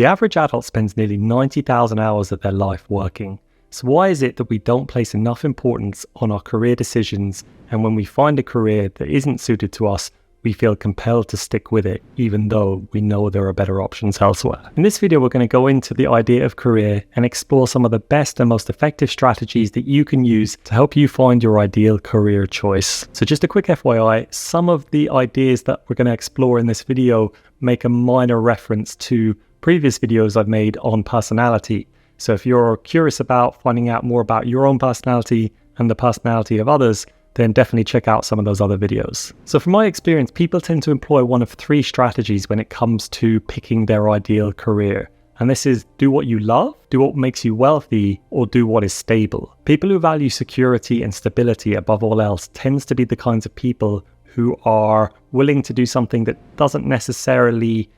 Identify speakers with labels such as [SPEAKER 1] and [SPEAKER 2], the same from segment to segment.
[SPEAKER 1] The average adult spends nearly 90,000 hours of their life working. So why is it that we don't place enough importance on our career decisions, and when we find a career that isn't suited to us, we feel compelled to stick with it, even though we know there are better options elsewhere? In this video, we're going to go into the idea of career and explore some of the best and most effective strategies that you can use to help you find your ideal career choice. So just a quick FYI, some of the ideas that we're going to explore in this video make a minor reference to previous videos I've made on personality. So if you're curious about finding out more about your own personality and the personality of others, then definitely check out some of those other videos. So from my experience, people tend to employ one of three strategies when it comes to picking their ideal career. And this is do what you love, do what makes you wealthy, or do what is stable. People who value security and stability above all else tends to be the kinds of people who are willing to do something that doesn't necessarily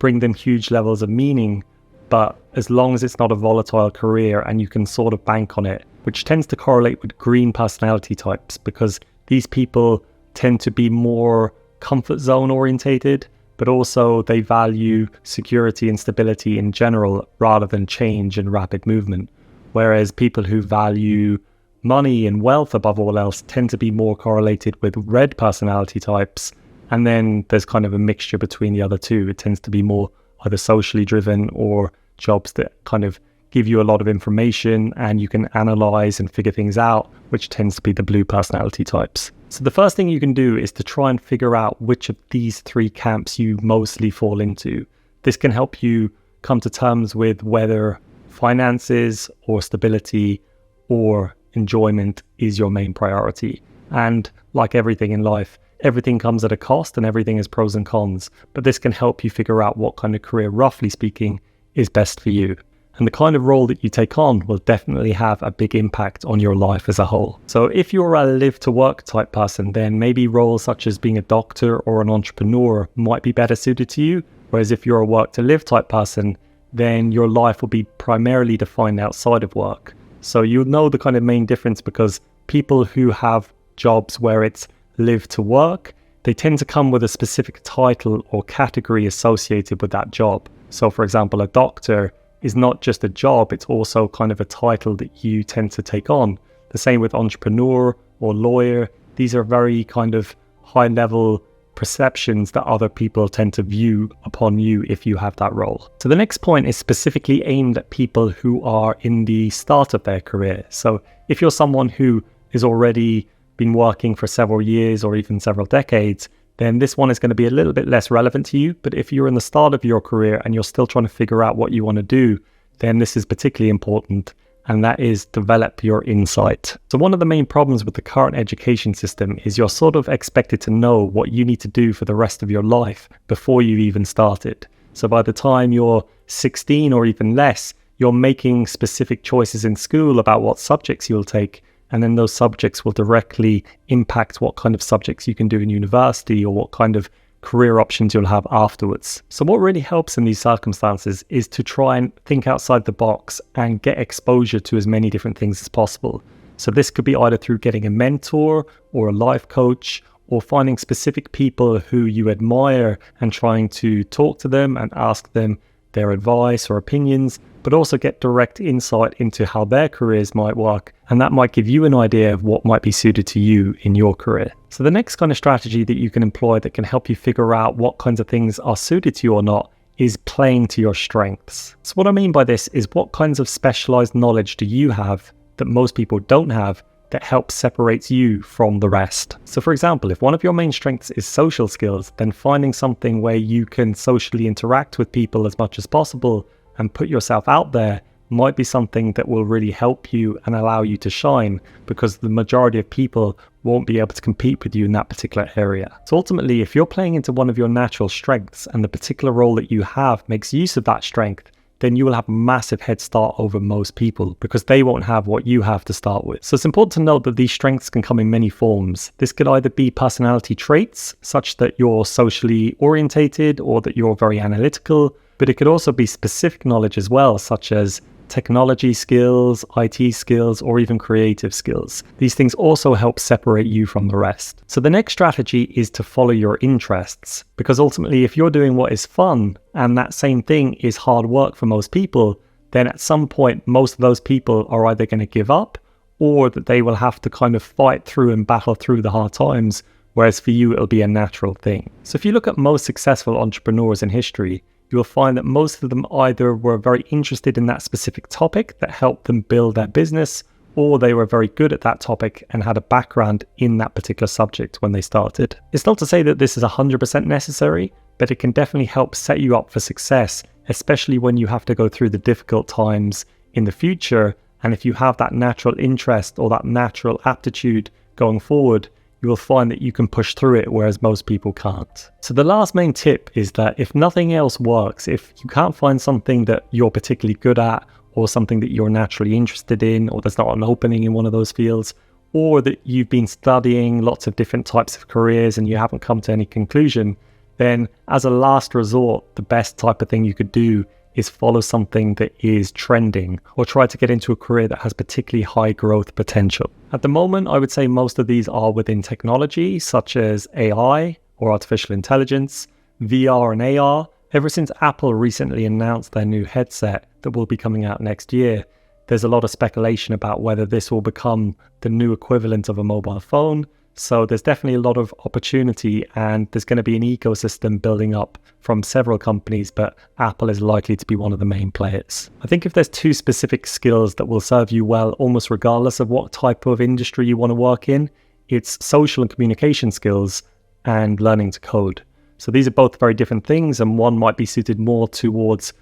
[SPEAKER 1] bring them huge levels of meaning, but as long as it's not a volatile career and you can sort of bank on it, which tends to correlate with green personality types, because these people tend to be more comfort zone orientated, but also they value security and stability in general rather than change and rapid movement. Whereas people who value money and wealth above all else tend to be more correlated with red personality types. And then there's kind of a mixture between the other two. It tends to be more either socially driven or jobs that kind of give you a lot of information and you can analyze and figure things out, which tends to be the blue personality types. So the first thing you can do is to try and figure out which of these three camps you mostly fall into. This can help you come to terms with whether finances or stability or enjoyment is your main priority. And like everything in life, everything comes at a cost and everything has pros and cons, but this can help you figure out what kind of career, roughly speaking, is best for you. And the kind of role that you take on will definitely have a big impact on your life as a whole. So if you're a live to work type person, then maybe roles such as being a doctor or an entrepreneur might be better suited to you. Whereas if you're a work to live type person, then your life will be primarily defined outside of work. So you'll know the kind of main difference, because people who have jobs where it's live to work, they tend to come with a specific title or category associated with that job. So for example, a doctor is not just a job, it's also kind of a title that you tend to take on. The same with entrepreneur or lawyer. These are very kind of high level perceptions that other people tend to view upon you if you have that role. So the next point is specifically aimed at people who are in the start of their career. So if you're someone who is already been working for several years or even several decades, then this one is going to be a little bit less relevant to you. But if you're in the start of your career and you're still trying to figure out what you want to do, then this is particularly important, and that is develop your insight. So one of the main problems with the current education system is you're sort of expected to know what you need to do for the rest of your life before you've even started. So by the time you're 16 or even less, you're making specific choices in school about what subjects you'll take, and then those subjects will directly impact what kind of subjects you can do in university or what kind of career options you'll have afterwards. So what really helps in these circumstances is to try and think outside the box and get exposure to as many different things as possible. So this could be either through getting a mentor or a life coach, or finding specific people who you admire and trying to talk to them and ask them their advice or opinions, but also get direct insight into how their careers might work. And that might give you an idea of what might be suited to you in your career. So the next kind of strategy that you can employ that can help you figure out what kinds of things are suited to you or not is playing to your strengths. So what I mean by this is, what kinds of specialized knowledge do you have that most people don't have that helps separate you from the rest? So for example, if one of your main strengths is social skills, then finding something where you can socially interact with people as much as possible and put yourself out there might be something that will really help you and allow you to shine, because the majority of people won't be able to compete with you in that particular area. So ultimately, if you're playing into one of your natural strengths and the particular role that you have makes use of that strength, then you will have a massive head start over most people, because they won't have what you have to start with. So it's important to note that these strengths can come in many forms. This could either be personality traits, such that you're socially orientated or that you're very analytical, but it could also be specific knowledge as well, such as technology skills, IT skills, or even creative skills. These things also help separate you from the rest. So the next strategy is to follow your interests, because ultimately if you're doing what is fun and that same thing is hard work for most people, then at some point most of those people are either going to give up or that they will have to kind of fight through and battle through the hard times, whereas for you it'll be a natural thing. So if you look at most successful entrepreneurs in history, you'll find that most of them either were very interested in that specific topic that helped them build their business, or they were very good at that topic and had a background in that particular subject when they started. It's not to say that this is 100% necessary, but it can definitely help set you up for success, especially when you have to go through the difficult times in the future. And if you have that natural interest or that natural aptitude going forward, you will find that you can push through it, whereas most people can't. So the last main tip is that if nothing else works, if you can't find something that you're particularly good at, or something that you're naturally interested in, or there's not an opening in one of those fields, or that you've been studying lots of different types of careers and you haven't come to any conclusion, then as a last resort, the best type of thing you could do is follow something that is trending, or try to get into a career that has particularly high growth potential. At the moment, I would say most of these are within technology, such as AI or artificial intelligence, VR and AR. Ever since Apple recently announced their new headset that will be coming out next year, there's a lot of speculation about whether this will become the new equivalent of a mobile phone. So there's definitely a lot of opportunity, and there's going to be an ecosystem building up from several companies, but Apple is likely to be one of the main players. I think if there's two specific skills that will serve you well, almost regardless of what type of industry you want to work in, it's social and communication skills and learning to code. So these are both very different things, and one might be suited more towards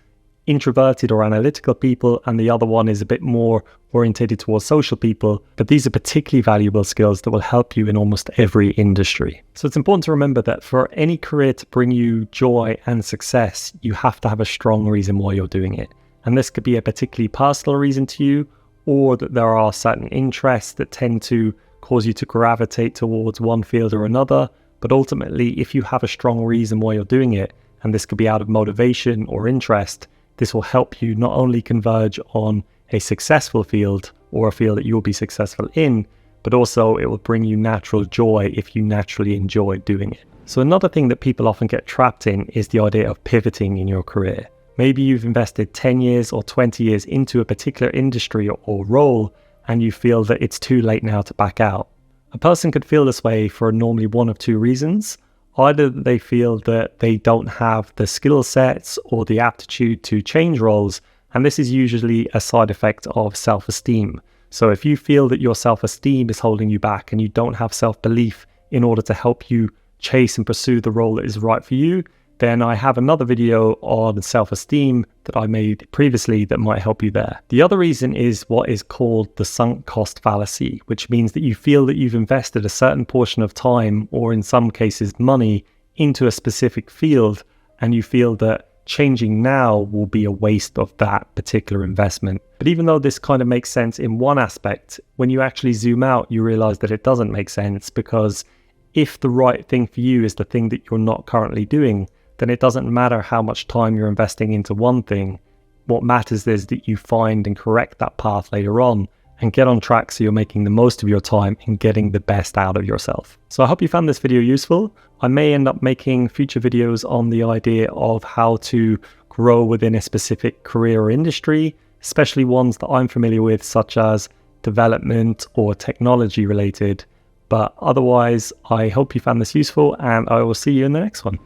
[SPEAKER 1] introverted or analytical people, and the other one is a bit more orientated towards social people. But these are particularly valuable skills that will help you in almost every industry. So it's important to remember that for any career to bring you joy and success, you have to have a strong reason why you're doing it. And this could be a particularly personal reason to you, or that there are certain interests that tend to cause you to gravitate towards one field or another. But ultimately, if you have a strong reason why you're doing it, and this could be out of motivation or interest, this will help you not only converge on a successful field or a field that you'll be successful in, but also it will bring you natural joy if you naturally enjoy doing it. So another thing that people often get trapped in is the idea of pivoting in your career. Maybe you've invested 10 years or 20 years into a particular industry or role, and you feel that it's too late now to back out. A person could feel this way for normally one of two reasons. Either they feel that they don't have the skill sets or the aptitude to change roles, and this is usually a side effect of self-esteem. So if you feel that your self-esteem is holding you back and you don't have self-belief in order to help you chase and pursue the role that is right for you, then I have another video on self-esteem that I made previously that might help you there. The other reason is what is called the sunk cost fallacy, which means that you feel that you've invested a certain portion of time, or in some cases money, into a specific field, and you feel that changing now will be a waste of that particular investment. But even though this kind of makes sense in one aspect, when you actually zoom out, you realize that it doesn't make sense, because if the right thing for you is the thing that you're not currently doing, then it doesn't matter how much time you're investing into one thing. What matters is that you find and correct that path later on and get on track so you're making the most of your time and getting the best out of yourself. So I hope you found this video useful. I may end up making future videos on the idea of how to grow within a specific career or industry, especially ones that I'm familiar with, such as development or technology related. But otherwise, I hope you found this useful, and I will see you in the next one.